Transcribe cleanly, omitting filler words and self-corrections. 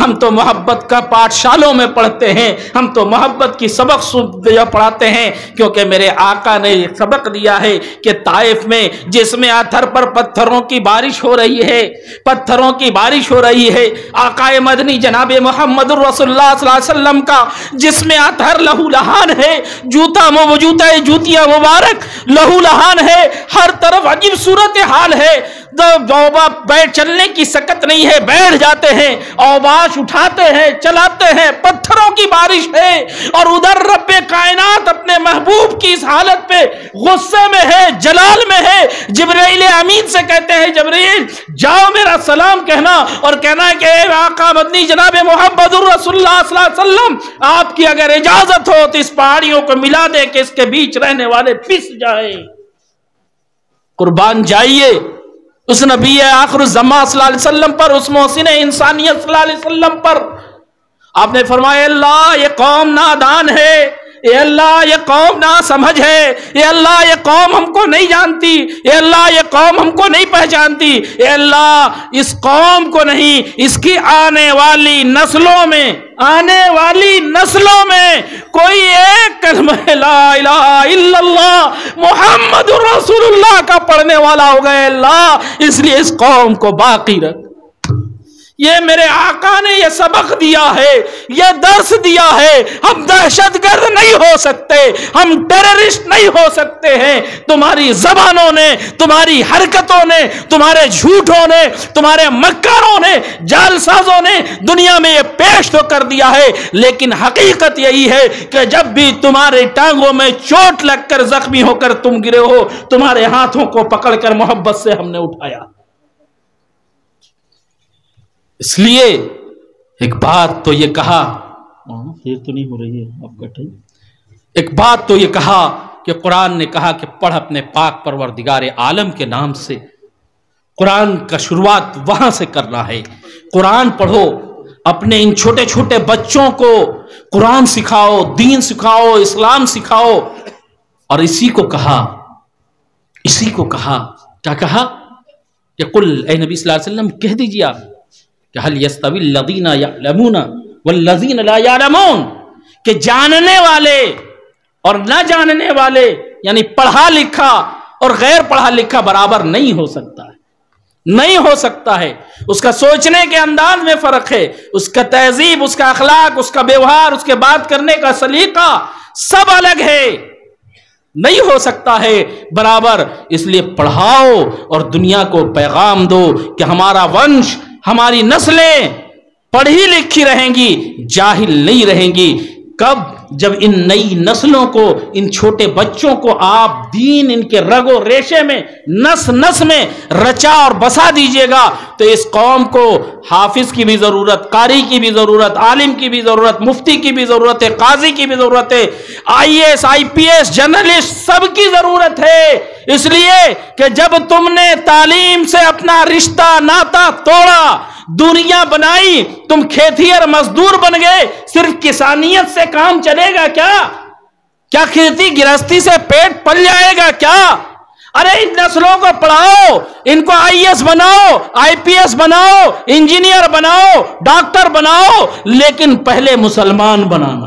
ہم تو محبت کا پاٹشالوں میں پڑھتے ہیں، ہم تو محبت کی سبق پڑھاتے ہیں، کیونکہ میرے آقا نے ایک سبق دیا ہے کہ طائف میں جس میں اتھر پر پتھروں کی بارش ہو رہی ہے، پتھروں کی بارش ہو رہی ہے، آقا مدنی جناب محمد رسول اللہ صلی اللہ علیہ وسلم کا جس میں اتھر لہو لہان ہے، جوتیاں مبارک لہو لہان ہے، ہر طرف عجیب صورتحال ہے، بیٹھ چلنے کی سکت نہیں ہے، بیٹھ جاتے ہیں، اوباش اٹھاتے ہیں، چلاتے ہیں، پتھروں کی بارش ہے، اور ادھر رب کائنات اپنے محبوب کی اس حالت پہ غصے میں ہے، جلال میں ہے۔ جبرائیل امین سے کہتے ہیں جبرائیل جاؤ میرا سلام کہنا، اور کہنا ہے کہ اے آقا مدنی جناب محمد رسول اللہ صلی اللہ علیہ وسلم آپ کی اگر اجازت ہو تو اس پہاڑیوں کو ملا دے کہ اس کے بیچ رہنے والے پس جائیں۔ قربان جائیے اس نبی آخر الزمان صلی اللہ علیہ وسلم پر، اس محسن انسانیت صلی اللہ علیہ وسلم پر۔ آپ نے فرمایا اللہ یہ قوم نادان ہے، اے اللہ یہ قوم نا سمجھ ہے، اے اللہ یہ قوم ہم کو نہیں جانتی، اے اللہ یہ قوم ہم کو نہیں پہچانتی، اے اللہ اس قوم کو نہیں، اس کی آنے والی نسلوں میں کوئی ایک کلمہ لا الہ الا اللہ محمد رسول اللہ کا پڑھنے والا ہو گئے اللہ، اس لیے اس قوم کو باقی رکھ۔ یہ میرے آقا نے یہ سبق دیا ہے، یہ درس دیا ہے۔ ہم دہشت گرد نہیں ہو سکتے، ہم ٹیررسٹ نہیں ہو سکتے ہیں۔ تمہاری زبانوں نے، تمہاری حرکتوں نے، تمہارے جھوٹوں نے، تمہارے مکاروں نے، جال سازوں نے دنیا میں یہ پیش تو کر دیا ہے، لیکن حقیقت یہی ہے کہ جب بھی تمہارے ٹانگوں میں چوٹ لگ کر زخمی ہو کر تم گرے ہو، تمہارے ہاتھوں کو پکڑ کر محبت سے ہم نے اٹھایا۔ اس لیے ایک بات تو یہ کہا، دیر تو نہیں ہو رہی ہے آپ بیٹھے، ایک بات تو یہ کہا کہ قرآن نے کہا کہ پڑھ اپنے پاک پروردگار عالم کے نام سے۔ قرآن کا شروعات وہاں سے کرنا ہے۔ قرآن پڑھو، اپنے ان چھوٹے چھوٹے بچوں کو قرآن سکھاؤ، دین سکھاؤ، اسلام سکھاؤ۔ اور اسی کو کہا کیا کہا کہ قل، اے نبی صلی اللہ علیہ وسلم کہہ دیجیے آپ کہ هل يستوي الذين يعلمون والذين لا يعلمون، کہ جاننے والے اور نہ جاننے والے، یعنی پڑھا لکھا اور غیر پڑھا لکھا برابر نہیں ہو سکتا ہے۔ اس کا سوچنے کے انداز میں فرق ہے، اس کا تہذیب، اس کا اخلاق، اس کا بیوہار، اس کے بات کرنے کا سلیقہ سب الگ ہے، نہیں ہو سکتا ہے برابر۔ اس لیے پڑھاؤ اور دنیا کو پیغام دو کہ ہمارا ونش، ہماری نسلیں پڑھی لکھی رہیں گی، جاہل نہیں رہیں گی۔ کب؟ جب ان نئی نسلوں کو، ان چھوٹے بچوں کو آپ دین ان کے رگ و ریشے میں، نس نس میں رچا اور بسا دیجئے گا، تو اس قوم کو حافظ کی بھی ضرورت، قاری کی بھی ضرورت، عالم کی بھی ضرورت، مفتی کی بھی ضرورت ہے، قاضی کی بھی ضرورت ہے، IAS IPS جرنلسٹ سب کی ضرورت ہے۔ اس لیے کہ جب تم نے تعلیم سے اپنا رشتہ ناتا توڑا، دنیا بنائی، تم کھیتی اور مزدور بن گئے، صرف کسانیت سے کام چلے گا کیا کھیتی گرہستی سے پیٹ پل جائے گا کیا؟ ارے ان نسلوں کو پڑھاؤ، ان کو IAS بناؤ، IPS بناؤ، انجینئر بناؤ، ڈاکٹر بناؤ، لیکن پہلے مسلمان بنانا۔